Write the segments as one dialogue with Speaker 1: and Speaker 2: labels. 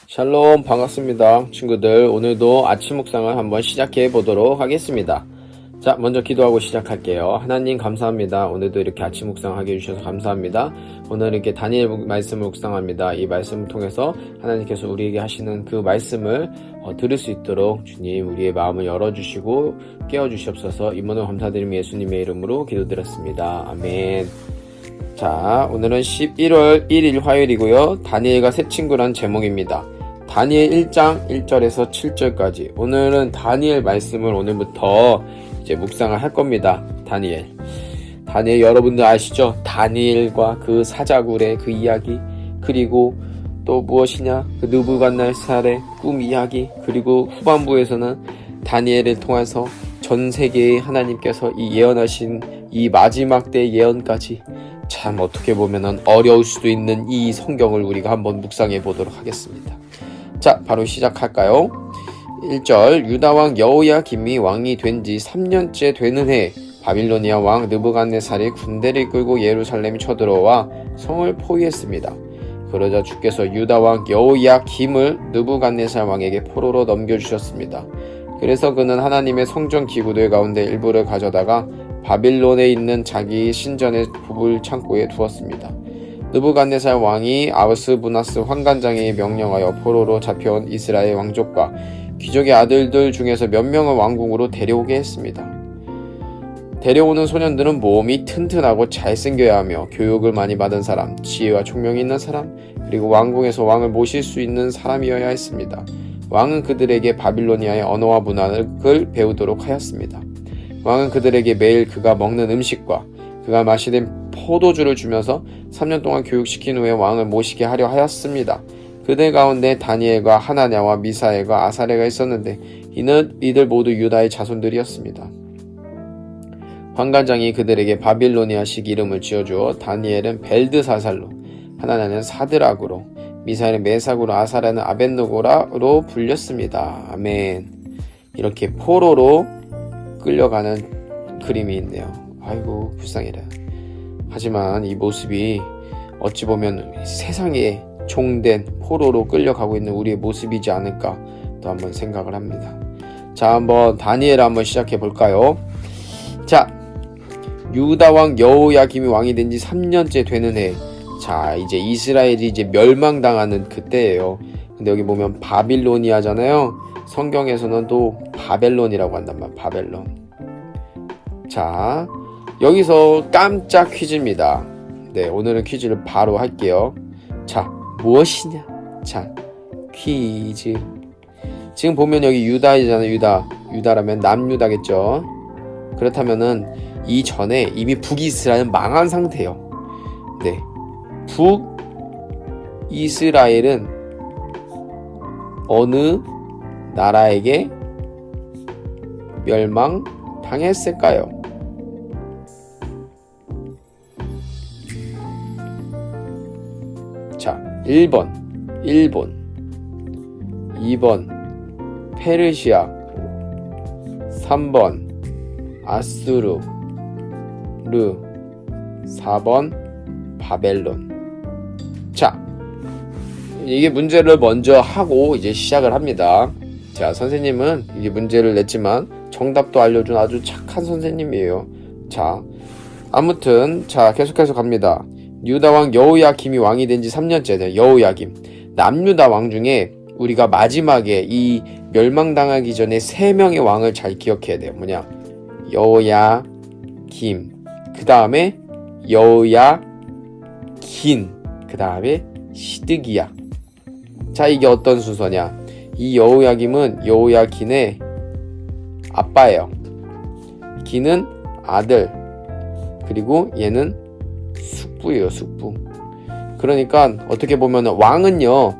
Speaker 1: 샬롬, 반갑습니다. 친구들, 오늘도 아침 묵상을 한번 시작해 보도록 하겠습니다. 자, 먼저 기도하고 시작할게요. 하나님 감사합니다. 오늘도 이렇게 아침 묵상하게 해주셔서 감사합니다. 오늘 이렇게 다니엘 말씀을 묵상합니다. 이 말씀을 통해서 하나님께서 우리에게 하시는 그 말씀을 들을 수 있도록 주님 우리의 마음을 열어주시고 깨워주시옵소서. 임원을 감사드리며 예수님의 이름으로 기도드렸습니다. 아멘. 자, 오늘은 11월 1일 화요일이고요. 다니엘과 새 친구란 제목입니다. 다니엘 1장 1절에서 7절까지. 오늘은 다니엘 말씀을 오늘부터 이제 묵상을 할 겁니다. 다니엘 여러분들 아시죠? 다니엘과 그 사자굴의 그 이야기, 그리고 또 무엇이냐? 그 느부갓네살의 꿈 이야기, 그리고 후반부에서는 다니엘을 통해서 전 세계에 하나님께서 이 예언하신 이 마지막 때 예언까지, 참 어떻게 보면은 어려울 수도 있는 이 성경을 우리가 한번 묵상해 보도록 하겠습니다. 자, 바로 시작할까요? 1절, 유다왕 여호야김이 왕이 된 지 3년째 되는 해 바빌로니아 왕 느부갓네살이 군대를 이끌고 예루살렘에 쳐들어와 성을 포위했습니다. 그러자 주께서 유다왕 여호야김을 느부갓네살 왕에게 포로로 넘겨주셨습니다. 그래서 그는 하나님의 성전 기구들 가운데 일부를 가져다가 바빌론에 있는 자기 신전의 보물 창고에 두었습니다. 느부갓네살 왕이 아스부나스 환관장에 명령하여 포로로 잡혀온 이스라엘 왕족과 귀족의 아들들 중에서 몇 명을 왕궁으로 데려오게 했습니다. 데려오는 소년들은 몸이 튼튼하고 잘생겨야 하며 교육을 많이 받은 사람, 지혜와 총명이 있는 사람, 그리고 왕궁에서 왕을 모실 수 있는 사람이어야 했습니다. 왕은 그들에게 바빌로니아의 언어와 문화를 배우도록 하였습니다. 왕은 그들에게 매일 그가 먹는 음식과 그가 마시는 포도주를 주면서 3년 동안 교육시킨 후에 왕을 모시게 하려 하였습니다. 그들 가운데 다니엘과 하나냐와 미사엘과 아사랴가 있었는데 이들 모두 유다의 자손들이었습니다. 환관장이 그들에게 바빌로니아식 이름을 지어주어 다니엘은 벨드사살로, 하나냐는 사드락으로, 미사엘은 메삭으로, 아사랴는 아벳노고라로 불렸습니다. 아멘. 이렇게 포로로 끌려가는 그림이 있네요. 아이고 불쌍해라. 하지만 이 모습이 어찌 보면 세상에 종된 포로로 끌려가고 있는 우리의 모습이지 않을까 또 한번 생각을 합니다. 자, 한번 다니엘 한번 시작해 볼까요? 자, 유다왕 여호야김이 왕이 된 지 3년째 되는 해. 자, 이제 이스라엘이 이제 멸망당하는 그때예요. 근데 여기 보면 바빌로니아잖아요. 성경에서는 또 바벨론이라고 한단 말이야. 바벨론. 자, 여기서 깜짝 퀴즈입니다. 네, 오늘은 퀴즈를 바로 할게요. 자, 무엇이냐? 자, 퀴즈. 지금 보면 여기 유다이잖아요. 유다라면 남유다겠죠. 그렇다면은 이전에 이미 북이스라엘은 망한 상태예요. 네, 북이스라엘은 어느 나라에게 멸망당했을까요? 자, 1번 일본, 2번 페르시아, 3번 아수르, 4번 바벨론. 자, 이게 문제를 먼저 하고 이제 시작을 합니다. 자, 선생님은 이게 문제를 냈지만 정답도 알려준 아주 착한 선생님이에요. 자, 아무튼 자, 계속해서 갑니다. 유다왕 여호야김이 왕이 된 지 3년째 여호야김. 남유다 왕 중에 우리가 마지막에 이 멸망당하기 전에 3명의 왕을 잘 기억해야 돼요. 뭐냐? 여호야김, 그 다음에 여호야긴, 그 다음에 시드기야. 자, 이게 어떤 순서냐? 이 여호야김은 여호야긴의 아빠예요. 긴은 아들, 그리고 얘는 숙부예요. 숙부. 그러니까 어떻게 보면 왕은요,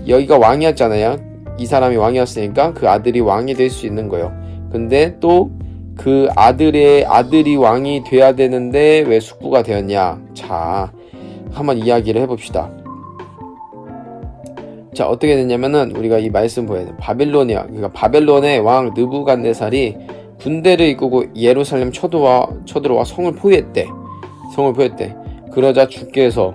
Speaker 1: 여기가 왕이었잖아요. 이 사람이 왕이었으니까 그 아들이 왕이 될 수 있는 거예요. 근데 또 그 아들이 왕이 돼야 되는데 왜 숙부가 되었냐? 자, 한번 이야기를 해봅시다. 자, 어떻게 됐냐면은 우리가 이 말씀 보여야 돼. 바빌로니아, 그러니까 바벨론의 왕 느부갓네살이 군대를 이끌고 예루살렘 쳐들어와 성을 포위했대. 그러자 주께서,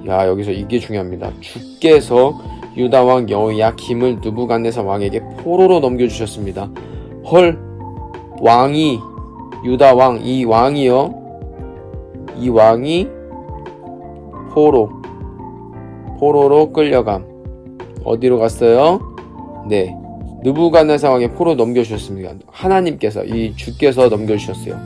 Speaker 1: 야, 여기서 이게 중요합니다. 주께서 유다 왕 여호야김을 느부갓네살 왕에게 포로로 넘겨주셨습니다. 헐, 왕이 유다 왕, 이 왕이요, 이 왕이 포로로 끌려감. 어디로 갔어요? 네, 느부갓네살 왕의 포로 넘겨주셨습니다. 하나님께서, 이 주께서 넘겨주셨어요.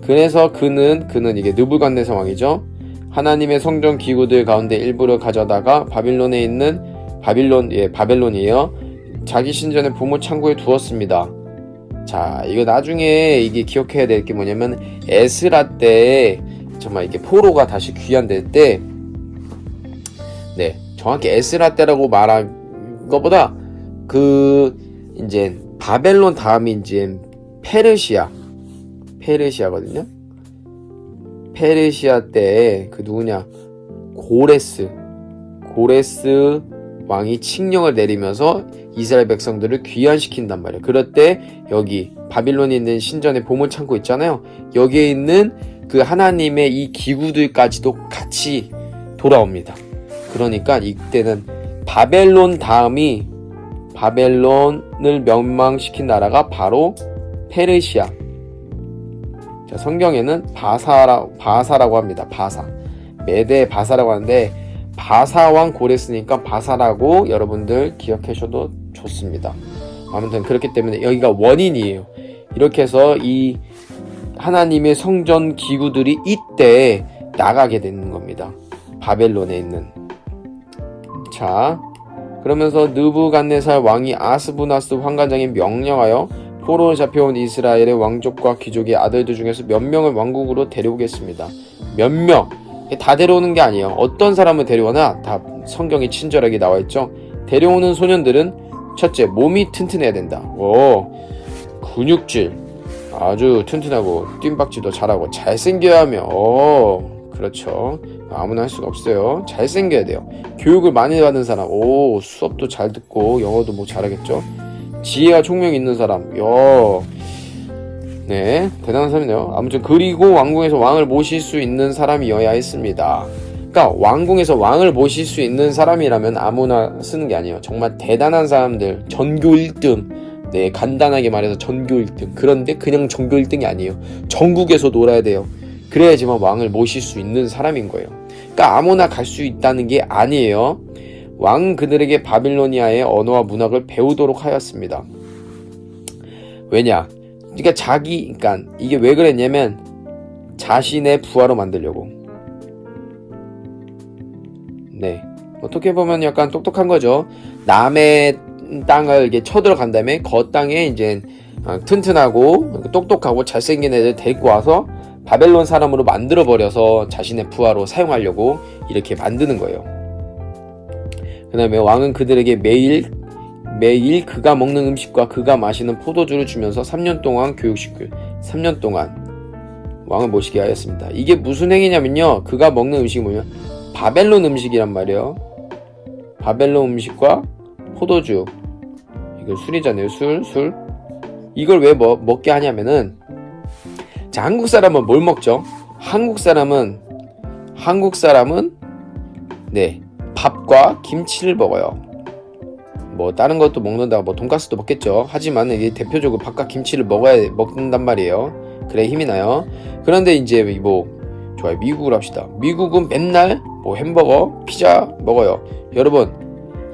Speaker 1: 그래서 그는 이게 느부갓네살 왕이죠. 하나님의 성전 기구들 가운데 일부를 가져다가 바빌론에 있는 바벨론이에요. 자기 신전의 보물 창고에 두었습니다. 자, 이거 나중에 이게 기억해야 될 게 뭐냐면 에스라 때 정말 이게 포로가 다시 귀환될 때, 네, 정확히 에스라 때라고 말한 것보다 이제 바벨론 다음이 이제 페르시아거든요. 페르시아 때 누구냐? 고레스 왕이 칙령을 내리면서 이스라엘 백성들을 귀환시킨단 말이에요. 그럴 때 여기 바빌론에 있는 신전의 보물 창고 있잖아요. 여기에 있는 그 하나님의 이 기구들까지도 같이 돌아옵니다. 그러니까 이때는 바벨론 다음이, 바벨론을 멸망시킨 나라가 바로 페르시아. 자, 성경에는 바사라고 합니다. 메대 바사라고 하는데, 바사왕 고레스니까 바사라고 여러분들 기억하셔도 좋습니다. 아무튼 그렇기 때문에 여기가 원인이에요. 이렇게 해서 이 하나님의 성전 기구들이 이때 나가게 되는 겁니다. 바벨론에 있는. 자, 그러면서 느부갓네살 왕이 아스부나스 환관장에 명령하여 포로로 잡혀온 이스라엘의 왕족과 귀족의 아들들 중에서 몇 명을 왕국으로 데려오겠습니다. 몇 명, 다 데려오는 게 아니에요. 어떤 사람을 데려오나 다 성경에 친절하게 나와있죠. 데려오는 소년들은 첫째, 몸이 튼튼해야 된다. 근육질 아주 튼튼하고 뜀박질도 잘하고 잘생겨야 하며, 그렇죠. 아무나 할 수가 없어요. 잘생겨야 돼요. 교육을 많이 받은 사람, 수업도 잘 듣고 영어도 뭐 잘하겠죠. 지혜와 총명이 있는 사람, 네, 대단한 사람이네요. 아무튼 그리고 왕궁에서 왕을 모실 수 있는 사람이어야 했습니다. 그러니까 왕궁에서 왕을 모실 수 있는 사람이라면 아무나 쓰는 게 아니에요. 정말 대단한 사람들, 전교 1등, 네, 간단하게 말해서 전교 1등. 그런데 그냥 전교 1등이 아니에요. 전국에서 놀아야 돼요. 그래야지만 왕을 모실 수 있는 사람인 거예요. 그러니까 아무나 갈 수 있다는 게 아니에요. 왕은 그들에게 바빌로니아의 언어와 문학을 배우도록 하였습니다. 왜냐? 그러니까 이게 왜 그랬냐면 자신의 부하로 만들려고. 네, 어떻게 보면 약간 똑똑한 거죠. 남의 땅을 이렇게 쳐들어간 다음에 그 땅에 이제 튼튼하고 똑똑하고 잘생긴 애들 데리고 와서 바벨론 사람으로 만들어버려서 자신의 부하로 사용하려고 이렇게 만드는 거예요. 그 다음에 왕은 그들에게 매일 그가 먹는 음식과 그가 마시는 포도주를 주면서 3년 동안 교육시키고 3년 동안 왕을 모시게 하였습니다. 이게 무슨 행위냐면요, 그가 먹는 음식이 뭐냐면 바벨론 음식이란 말이에요. 바벨론 음식과 포도주, 이거 술이잖아요. 술. 이걸 왜 먹게 하냐면은, 자, 한국 사람은 뭘 먹죠? 한국 사람은 네, 밥과 김치를 먹어요. 뭐 다른 것도 먹는다, 뭐 돈가스도 먹겠죠. 하지만 이게 대표적으로 밥과 김치를 먹는단 말이에요. 그래 힘이 나요. 그런데 이제 좋아요, 미국을 합시다. 미국은 맨날 햄버거, 피자 먹어요. 여러분,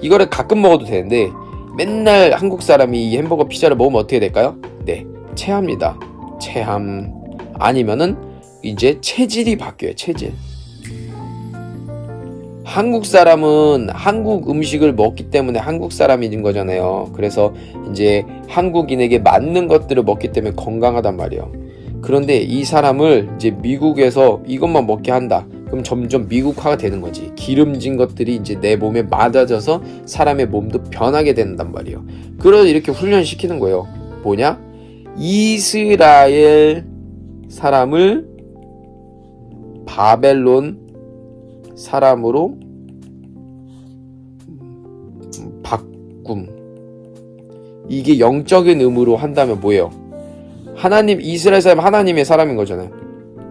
Speaker 1: 이거를 가끔 먹어도 되는데 맨날 한국 사람이 이 햄버거, 피자를 먹으면 어떻게 될까요? 네, 체합니다. 체함. 아니면은 이제 체질이 바뀌어요. 체질. 한국 사람은 한국 음식을 먹기 때문에 한국 사람인 거잖아요. 그래서 이제 한국인에게 맞는 것들을 먹기 때문에 건강하단 말이에요. 그런데 이 사람을 이제 미국에서 이것만 먹게 한다. 그럼 점점 미국화가 되는 거지. 기름진 것들이 이제 내 몸에 맞아져서 사람의 몸도 변하게 된단 말이에요. 그래서 이렇게 훈련시키는 거예요. 뭐냐? 이스라엘 사람을 바벨론 사람으로 바꿈. 이게 영적인 의무로 한다면 뭐예요? 이스라엘 사람 하나님의 사람인 거잖아요.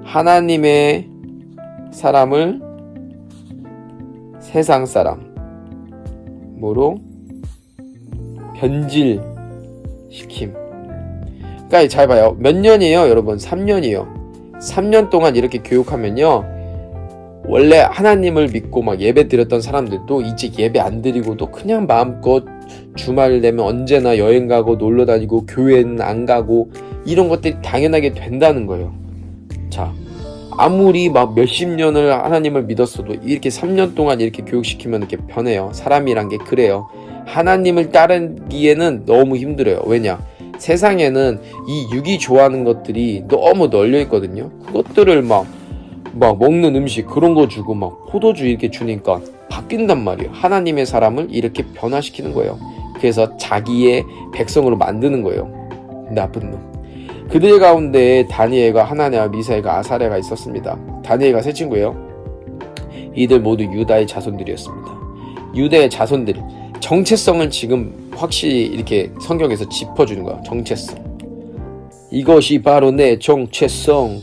Speaker 1: 하나님의 사람을 세상 사람, 뭐로? 변질시킴. 그러니까 잘 봐요. 몇 년이에요, 여러분? 3년이에요. 3년 동안 이렇게 교육하면요, 원래 하나님을 믿고 막 예배 드렸던 사람들도 이제 예배 안 드리고도 그냥 마음껏 주말 되면 언제나 여행 가고 놀러 다니고 교회는 안 가고 이런 것들이 당연하게 된다는 거예요. 자, 아무리 막 몇십 년을 하나님을 믿었어도 이렇게 3년 동안 이렇게 교육시키면 이렇게 변해요. 사람이란 게 그래요. 하나님을 따르기에는 너무 힘들어요. 왜냐? 세상에는 이 육이 좋아하는 것들이 너무 널려 있거든요. 그것들을 막 먹는 음식 그런 거 주고 막 포도주 이렇게 주니까 바뀐단 말이에요. 하나님의 사람을 이렇게 변화시키는 거예요. 그래서 자기의 백성으로 만드는 거예요. 나쁜 놈. 그들 가운데 다니엘과 하나냐와 미사엘과 아사랴가 있었습니다. 다니엘과 세 친구예요. 이들 모두 유다의 자손들이었습니다. 유다의 자손들, 정체성을 지금 확실히 이렇게 성경에서 짚어주는 거야. 정체성. 이것이 바로 내 정체성.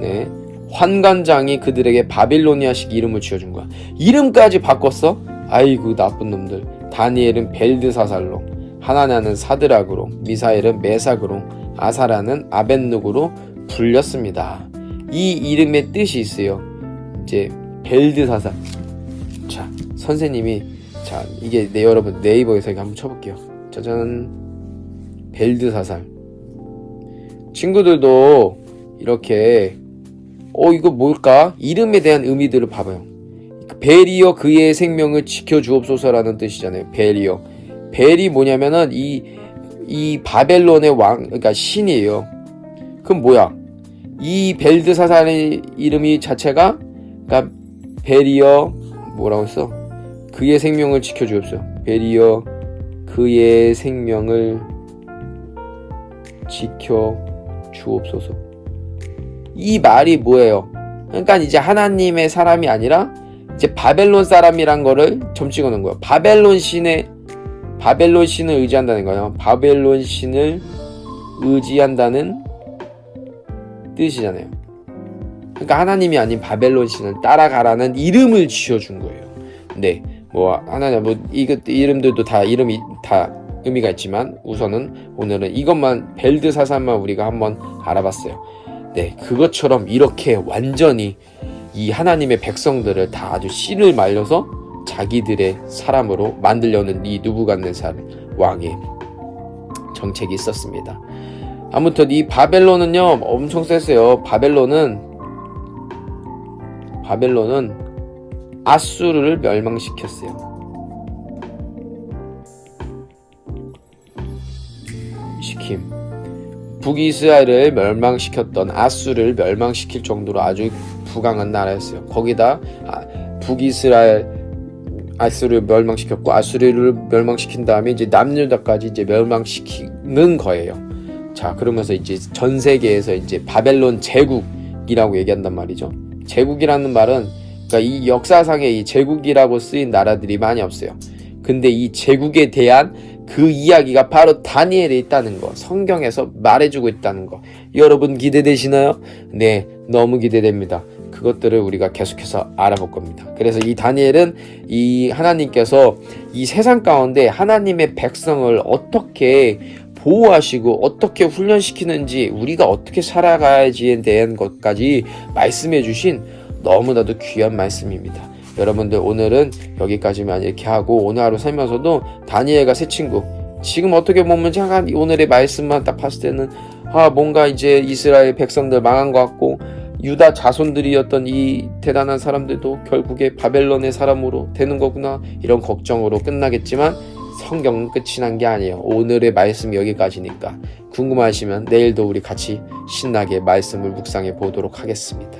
Speaker 1: 네. 환관장이 그들에게 바빌로니아식 이름을 지어준 거야. 이름까지 바꿨어? 아이고 나쁜 놈들. 다니엘은 벨드사살로, 하나냐는 사드락으로, 미사엘은 메삭으로, 아사랴는 아벳누고로 불렸습니다. 이 이름의 뜻이 있어요. 이제 벨드사살. 자, 선생님이 이게 여러분 네이버에서 한번 쳐볼게요. 짜잔. 벨드사살. 친구들도 이렇게 이거 뭘까? 이름에 대한 의미들을 봐봐요. 벨이여 그의 생명을 지켜주옵소서라는 뜻이잖아요. 벨이여. 벨이 뭐냐면은 이 바벨론의 왕, 그러니까 신이에요. 그럼 뭐야? 이 벨드사살의 이름이 자체가, 그러니까 벨이여 뭐라고 했어? 그의 생명을 지켜주옵소서. 벨이여 그의 생명을 지켜주옵소서. 이 말이 뭐예요? 그러니까 이제 하나님의 사람이 아니라 이제 바벨론 사람이란 거를 점 찍어놓은 거예요. 바벨론 신을 의지한다는 거예요. 바벨론 신을 의지한다는 뜻이잖아요. 그러니까 하나님이 아닌 바벨론 신을 따라가라는 이름을 지어준 거예요. 네, 이름들도 다 이름이 다 의미가 있지만 우선은 오늘은 이것만 벨드사살만 우리가 한번 알아봤어요. 네, 그것처럼 이렇게 완전히 이 하나님의 백성들을 다 아주 씨를 말려서 자기들의 사람으로 만들려는 이 느부갓네살 왕의 정책이 있었습니다. 아무튼 이 바벨론은요 엄청 셌어요. 바벨론은 아수르를 멸망시켰어요. 북이스라엘을 멸망시켰던 아수르를 멸망시킬 정도로 아주 부강한 나라였어요. 거기다 아수르를 멸망시켰고 아수르를 멸망시킨 다음에 이제 남유다까지 이제 멸망시키는 거예요. 자, 그러면서 이제 전 세계에서 이제 바벨론 제국이라고 얘기한단 말이죠. 제국이라는 말은 그러니까 이 역사상에 이 제국이라고 쓰인 나라들이 많이 없어요. 근데 이 제국에 대한 그 이야기가 바로 다니엘에 있다는 거, 성경에서 말해주고 있다는 거. 여러분 기대되시나요? 네, 너무 기대됩니다. 그것들을 우리가 계속해서 알아볼 겁니다. 그래서 이 다니엘은 이 하나님께서 이 세상 가운데 하나님의 백성을 어떻게 보호하시고 어떻게 훈련시키는지, 우리가 어떻게 살아가야지에 대한 것까지 말씀해 주신 너무나도 귀한 말씀입니다. 여러분들 오늘은 여기까지만 이렇게 하고, 오늘 하루 살면서도 다니엘과 세 친구, 지금 어떻게 보면 잠깐 오늘의 말씀만 딱 봤을 때는 뭔가 이제 이스라엘 백성들 망한 것 같고, 유다 자손들이었던 이 대단한 사람들도 결국에 바벨론의 사람으로 되는 거구나, 이런 걱정으로 끝나겠지만 성경은 끝이 난 게 아니에요. 오늘의 말씀이 여기까지니까 궁금하시면 내일도 우리 같이 신나게 말씀을 묵상해 보도록 하겠습니다.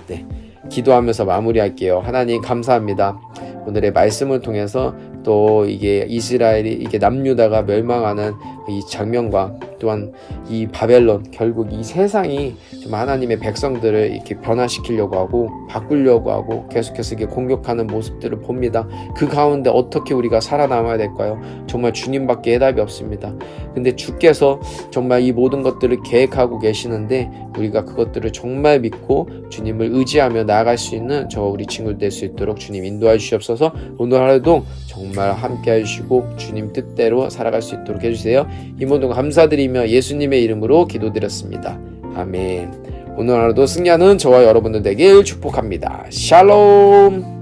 Speaker 1: 네, 기도하면서 마무리할게요. 하나님 감사합니다. 오늘의 말씀을 통해서 또 이게 이스라엘이 이게 남유다가 멸망하는 이 장면과 또한 이 바벨론, 결국 이 세상이 좀 하나님의 백성들을 이렇게 변화시키려고 하고 바꾸려고 하고 계속해서 이렇게 공격하는 모습들을 봅니다. 그 가운데 어떻게 우리가 살아남아야 될까요? 정말 주님밖에 해답이 없습니다. 근데 주께서 정말 이 모든 것들을 계획하고 계시는데 우리가 그것들을 정말 믿고 주님을 의지하며 나아갈 수 있는 저 우리 친구들 될 수 있도록 주님 인도해 주시옵소서. 오늘 하루도 정말 정말 함께 해주시고 주님 뜻대로 살아갈 수 있도록 해주세요. 이 모든 감사드리며 예수님의 이름으로 기도드렸습니다. 아멘. 오늘 하루도 승리하는 저와 여러분들 되길 축복합니다. 샬롬.